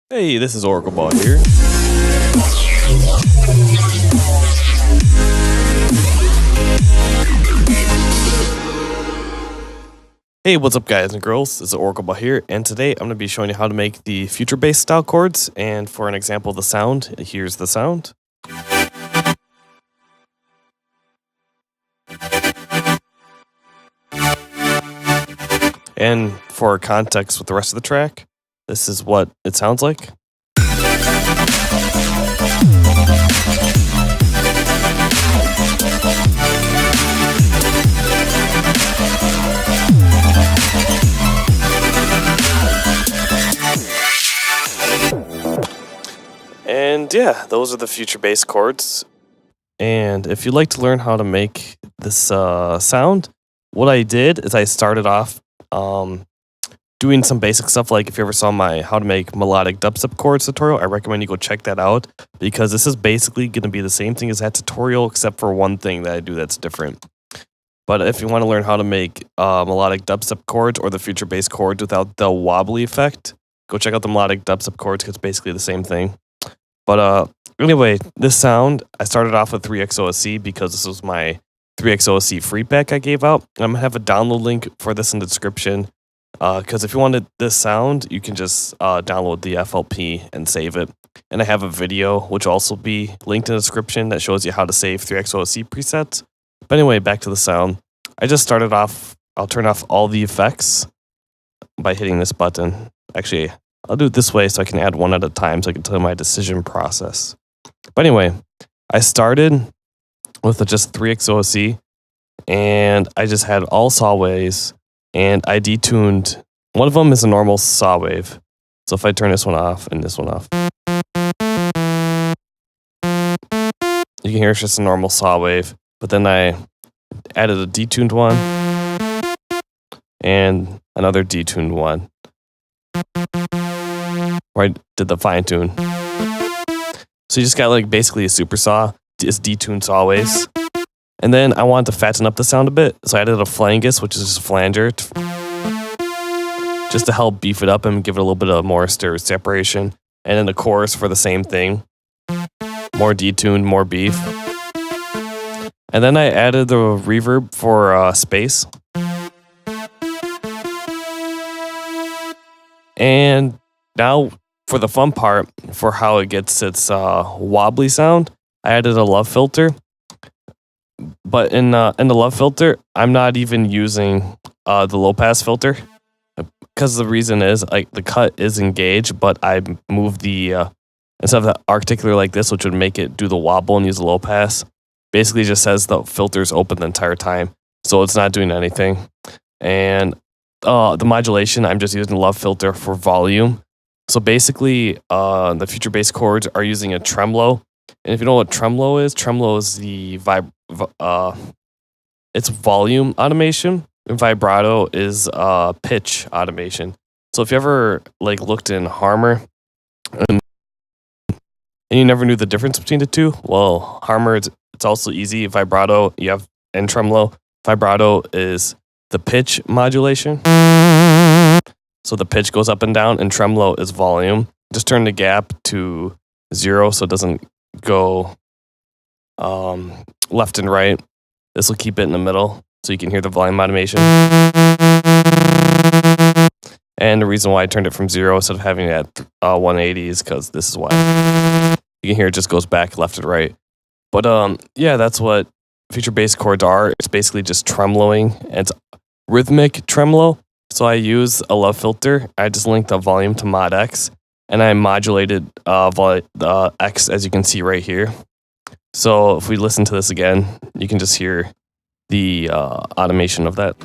Hey, this is Oracleball here. Hey, what's up guys and girls? This is Oracleball here, and today I'm going to be showing you how to make the future bass style chords, and for an example of the sound, here's the sound. And for context with the rest of the track, this is what it sounds like. And yeah, those are the future bass chords. And if you'd like to learn how to make this sound, what I did is I started off doing some basic stuff. Like if you ever saw my how to make melodic dubstep chords tutorial, I recommend you go check that out, because this is basically going to be the same thing as that tutorial, except for one thing that I do that's different. But if you want to learn how to make melodic dubstep chords or the future bass chords without the wobbly effect, go check out the melodic dubstep chords, because it's basically the same thing. But anyway, this sound, I started off with 3XOSC because this was my 3XOSC free pack I gave out. I'm going to have a download link for this in the description, because if you wanted this sound, you can just download the FLP and save it. And I have a video, which will also be linked in the description, that shows you how to save 3XOSC presets. But anyway, back to the sound. I just started off, I'll turn off all the effects by hitting this button. Actually, I'll do it this way so I can add one at a time so I can tell you my decision process. But anyway, I started with just 3XOSC, and I just had all saw waves, and I detuned. One of them is a normal saw wave. So if I turn this one off and this one off, you can hear it's just a normal saw wave. But then I added a detuned one and another detuned one, where I did the fine tune. So you just got like basically a super saw, just detuned saw waves. And then I wanted to fatten up the sound a bit, so I added a flangus, which is just a flanger, just to help beef it up and give it a little bit of more stereo separation. And then the chorus for the same thing, more detuned, more beef. And then I added the reverb for space. And now for the fun part, for how it gets its wobbly sound, I added a love filter. But in the love filter, I'm not even using the low pass filter, because the reason is like the cut is engaged, but I moved the instead of the articular like this, which would make it do the wobble and use the low pass. Basically, just says the filter's open the entire time, so it's not doing anything. And the modulation, I'm just using the love filter for volume. So basically, the future bass chords are using a tremlo. And if you know what tremlo is the it's volume automation, and vibrato is pitch automation. So if you ever like looked in Harmor and you never knew the difference between the two, well, Harmor, it's also easy. Vibrato, you have, and tremlo. Vibrato is the pitch modulation. So the pitch goes up and down, and tremlo is volume. Just turn the gap to 0 so it doesn't go left and right. This will keep it in the middle so you can hear the volume automation. And the reason why I turned it from 0 instead of having it at 180 is because this is why. You can hear it just goes back left and right. But yeah, that's what future bass chords are. It's basically just tremoing, and it's rhythmic tremolo. So I use a love filter. I just linked the volume to mod X, and I modulated the X, as you can see right here. So if we listen to this again, you can just hear the automation of that.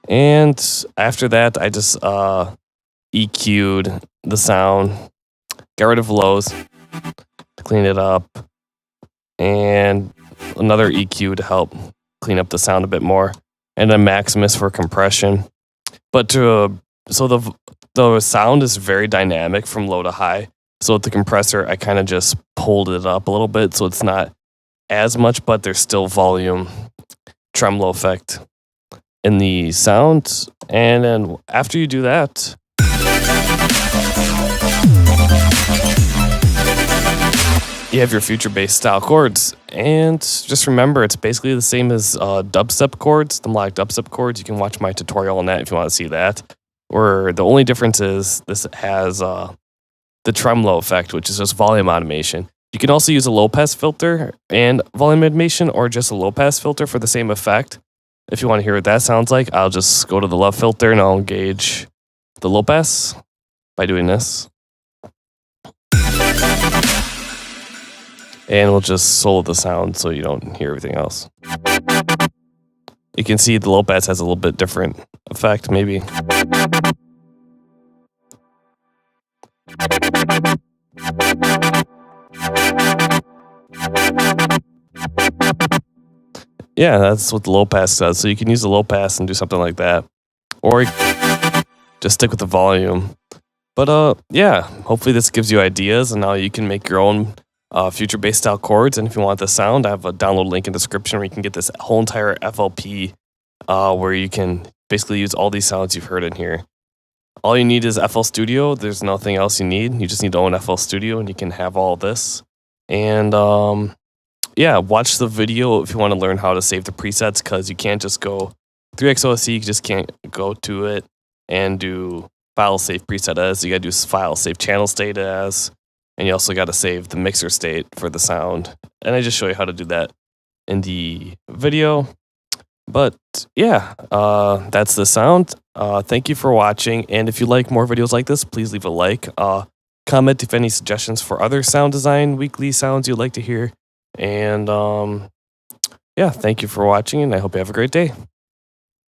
And after that, I just EQ'd the sound, got rid of lows, clean it up, and another EQ to help clean up the sound a bit more, and a Maximus for compression. But so the sound is very dynamic from low to high. So with the compressor, I kind of just pulled it up a little bit so it's not as much, but there's still volume tremolo effect in the sound. And then after you do that, you have your future bass style chords. And just remember, it's basically the same as dubstep chords, the melodic dubstep chords. You can watch my tutorial on that if you want to see that. Where the only difference is this has the Tremlo effect, which is just volume automation. You can also use a low pass filter and volume automation, or just a low pass filter for the same effect. If you want to hear what that sounds like, I'll just go to the love filter and I'll engage the low pass by doing this. And we'll just solo the sound so you don't hear everything else. You can see the low pass has a little bit different effect, maybe. Yeah, that's what the low pass does. So you can use the low pass and do something like that. Or just stick with the volume. But yeah, hopefully this gives you ideas, and now you can make your own future bass style chords. And if you want the sound, I have a download link in the description where you can get this whole entire FLP where you can basically use all these sounds you've heard in here. All you need is FL Studio. There's nothing else you need. You just need to own FL Studio and you can have all this. And yeah, watch the video if you want to learn how to save the presets, because you can't just go 3xOSC, you just can't go to it and do file save preset as. You got to do file save channel state as, and you also got to save the mixer state for the sound. And I just show you how to do that in the video. But yeah, that's the sound. Thank you for watching. And if you like more videos like this, please leave a like. Comment if any suggestions for other sound design weekly sounds you'd like to hear. And yeah, thank you for watching, and I hope you have a great day.